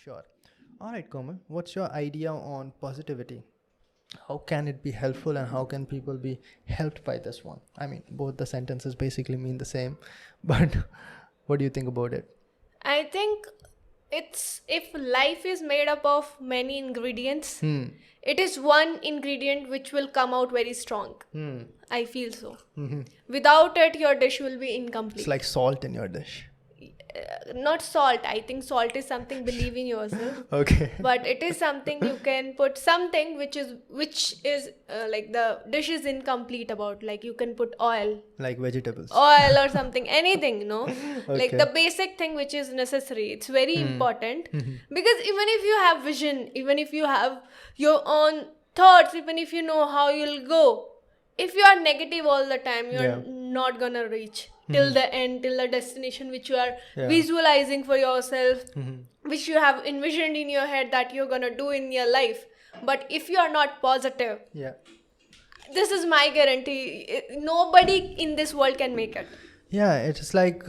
Sure. All right, Komal, what's your idea on positivity? How can it be helpful and how can people be helped by this one? I mean, both the sentences basically mean the same, but what do you think about it? I think it's if life is made up of many ingredients, it is one ingredient which will come out very strong. I feel so. Without it, your dish will be It's incomplete. like salt in your dish. Not salt. I think salt is something believe in yourself. Okay. But it is something you can put something which is like the dish is incomplete about, like you can put Like vegetables. oil or something, anything, like the Okay. basic thing which is necessary. It's very important because even if you have vision, even if you have your own thoughts, even if you know how you'll go, if you are negative all the time, you're Yeah. not gonna reach till the end, till the destination which you are Yeah. visualizing for yourself, which you have envisioned in your head that you're gonna do in your life. But if you are not positive, Yeah. this is my guarantee, nobody in this world can make it. Yeah, it's like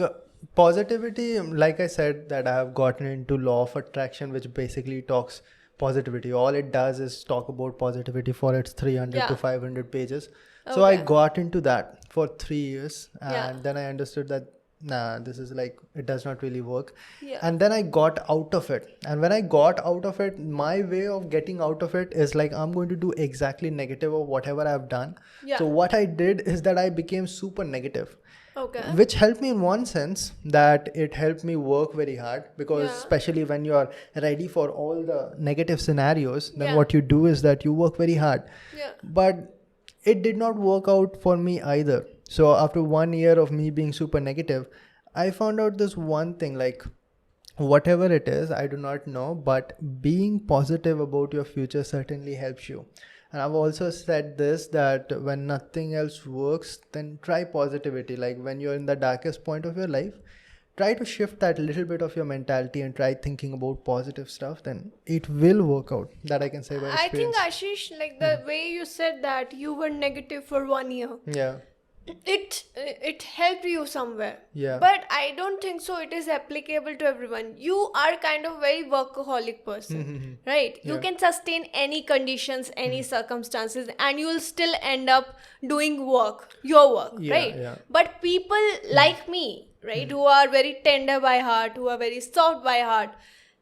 positivity. Like I said, that I have gotten into law of attraction, which basically talks positivity. All it does is talk about positivity for its 300 to Yeah. 500 pages. So I Okay. got into that for 3 years, Yeah. and then I understood that nah, this is like it does not really work. Yeah. And then I got out of it. And when I got out of it, my way of getting out of it is like I'm going to do exactly negative of whatever I've done. Yeah. So what I did is that I became super negative, Okay. which helped me in one sense, that it helped me work very hard, because Yeah. especially when you are ready for all the negative scenarios, then Yeah. what you do is that you work very hard. Yeah. But it did not work out for me either. So after 1 year of me being super negative, I found out this one thing, like whatever it is, I do not know, but being positive about your future certainly helps you. And I've also said this, that when nothing else works, then try positivity. Like when you're in the darkest point of your life, try to shift that little bit of your mentality and try thinking about positive stuff, then it will work out. That I can say by I think, experience. Ashish, like the way you said that you were negative for 1 year, Yeah. it helped you somewhere. Yeah. But I don't think so it is applicable to everyone. You are kind of very workaholic person, right? You Yeah. can sustain any conditions, any circumstances, and you will still end up doing your work, Yeah, right? yeah. But people like me, right, who are very tender by heart, who are very soft by heart,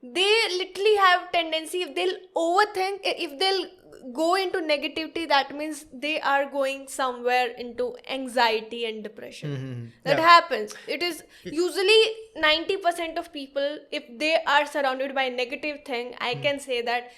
they literally have tendency, if they'll overthink, if they'll go into negativity, that means they are going somewhere into anxiety and depression. That Yeah. happens. It is usually 90% of people, if they are surrounded by negative thing, I can say that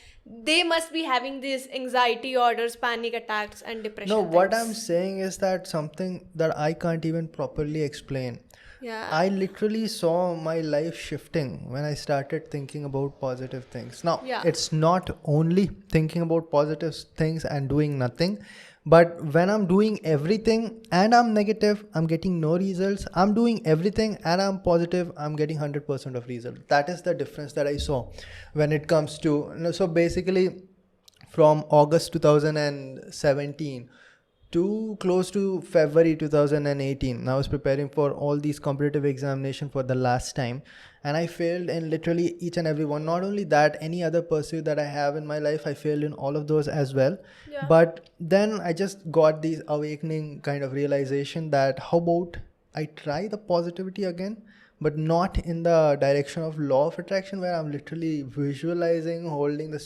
they must be having these anxiety orders, panic attacks, and depression. No, what things. I'm saying is that something that I can't even properly explain. Yeah. I literally saw my life shifting when I started thinking about positive things. Now, Yeah. it's not only thinking about positive things and doing nothing, but when I'm doing everything and I'm negative, I'm getting no results. I'm doing everything and I'm positive, I'm getting 100% of results. That is the difference that I saw when it comes to. So basically, from August 2017 to close to February 2018, I was preparing for all these competitive examination for the last time, and I failed in literally each and every one. Not only that, any other pursuit that I have in my life, I failed in all of those as well. Yeah. But then I just got these awakening kind of realization that how about I try the positivity again, but not in the direction of law of attraction, where I'm literally visualizing holding the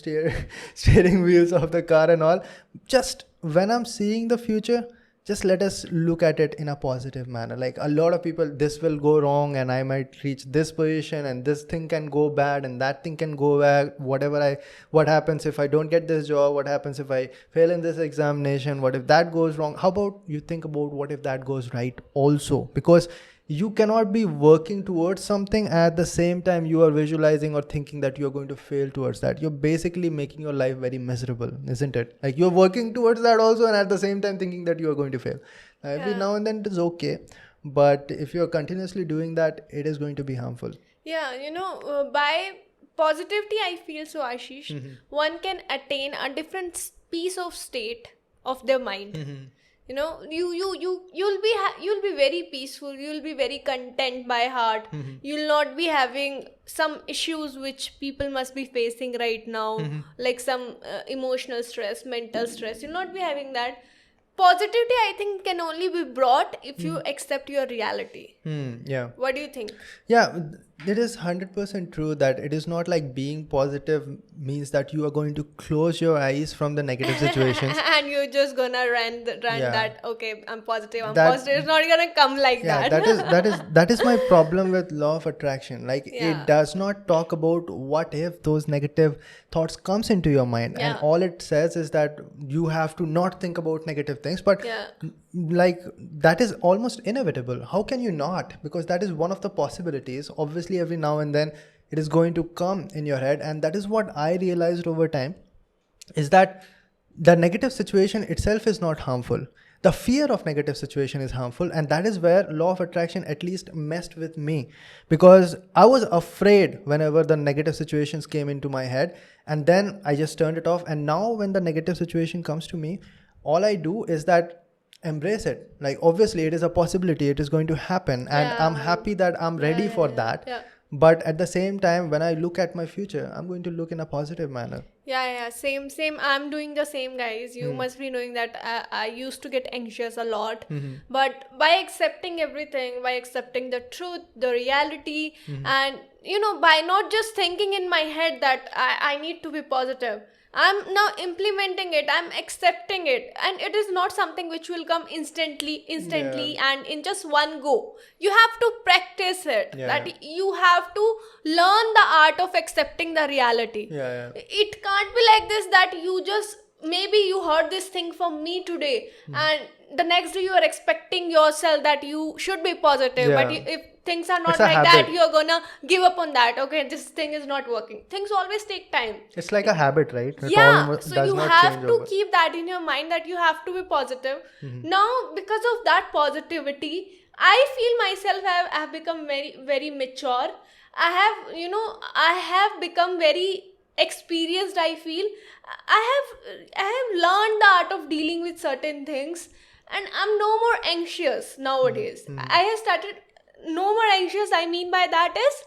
steering wheels of the car and all. Just when I'm seeing the future, just let us look at it in a positive manner. Like a lot of people, this will go wrong and I might reach this position, and this thing can go bad and that thing can go bad. What happens if I don't get this job? What happens if I fail in this examination? What if that goes wrong? How about you think about what if that goes right also? Because you cannot be working towards something at the same time you are visualizing or thinking that you're going to fail towards that. You're basically making your life very miserable, isn't it? Like you're working towards that also and at the same time thinking that you're going to fail. Every Yeah. now and then it is okay, but if you're continuously doing that, it is going to be harmful. Yeah, by positivity, I feel so, Ashish, one can attain a different piece of state of their mind. You'll be very peaceful, you'll be very content by heart. You'll not be having some issues which people must be facing right now, like some emotional stress, mental stress. You'll not be having that. Positivity, I think, can only be brought if you accept your reality. Yeah. What do you think? Yeah, it is 100% true that it is not like being positive means that you are going to close your eyes from the negative situations. And you're just gonna run Yeah. that, okay, I'm positive, That- positive. It's not gonna come like Yeah, that. that is my problem with law of attraction. Like Yeah. it does not talk about what if those negative thoughts comes into your mind, and Yeah. all it says is that you have to not think about negative things. But Yeah. like that is almost inevitable. How can you not? Because that is one of the possibilities. Obviously, every now and then it is going to come in your head, and that is what I realized over time, is that the negative situation itself is not harmful. The fear of negative situation is harmful, and that is where law of attraction at least messed with me, because I was afraid whenever the negative situations came into my head, and then I just turned it off. And now when the negative situation comes to me, all I do is that embrace it. Like obviously it is a possibility, it is going to happen, and Yeah. I'm happy that I'm ready for that. Yeah. But at the same time, when I look at my future, I'm going to look in a positive manner. Yeah, same. I'm doing the same, guys. You must be knowing that I used to get anxious a lot. But by accepting everything, by accepting the truth, the reality, and, by not just thinking in my head that I need to be positive, I'm now implementing it, I'm accepting it, and it is not something which will come instantly, and in just one go. You have to practice it. Yeah. That you have to learn the art of accepting the reality. Yeah. It can't be like this that you just, maybe you heard this thing from me today, and the next day you are expecting yourself that you should be positive. Yeah. But if things are not It's a like habit. that, you're gonna give up on that. Okay, this thing is not working. Things always take time. It's like a habit, right? It Yeah, so does you not have change to over. keep that in your mind that you have to be positive. Now, because of that positivity, I feel myself have become very, very mature. I have become very experienced. I feel I have learned the art of dealing with certain things, and I'm no more anxious nowadays. I have started no more anxious. I mean by that is,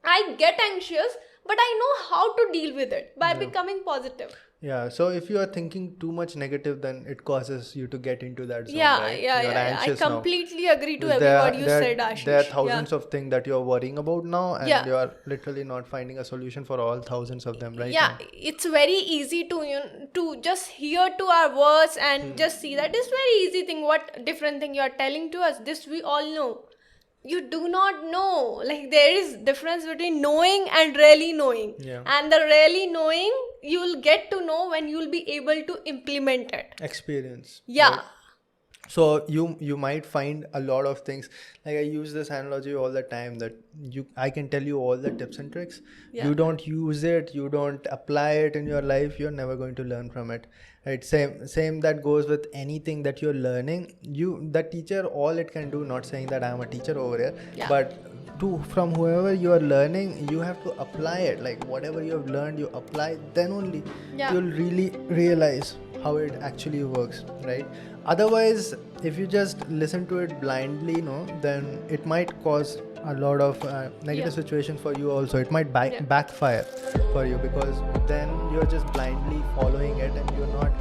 I get anxious, but I know how to deal with it by becoming positive. Yeah, so if you are thinking too much negative, then it causes you to get into that zone, Yeah, right? yeah, You're yeah, yeah. I anxious now. completely agree to Because every word you there said, Ashish. there are thousands of things that you're worrying about now, and Yeah. you're literally not finding a solution for all thousands of them right Yeah, now. it's very easy to just hear to our words and just see that it's very easy thing. What different thing you are telling to us? This we all know. You do not know. Like, there is difference between knowing and really knowing. Yeah. And the really knowing, you will get to know when you will be able to implement it. Experience. Yeah. right? So you might find a lot of things. Like I use this analogy all the time, that I can tell you all the tips and tricks. Yeah. You don't use it, you don't apply it in your life, you're never going to learn from it. Right? Same that goes with anything that you're learning. The teacher, all it can do, not saying that I'm a teacher over here, Yeah. but from whoever you are learning, you have to apply it. Like whatever you have learned, you apply, then only Yeah. you'll really realize how it actually works, right? Otherwise, if you just listen to it blindly, then it might cause a lot of negative Yeah. situations for you also. It might Yeah. backfire for you, because then you're just blindly following it and you're not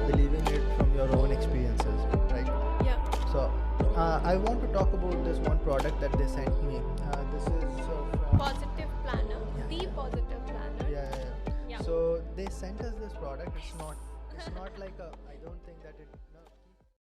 believing it from your own experiences, right? Yeah. So I want to talk about this one product that they sent me. This is from Positive planner. Yeah. The positive planner. yeah. Yeah. So they sent us this product. It's not like I don't think that it. No.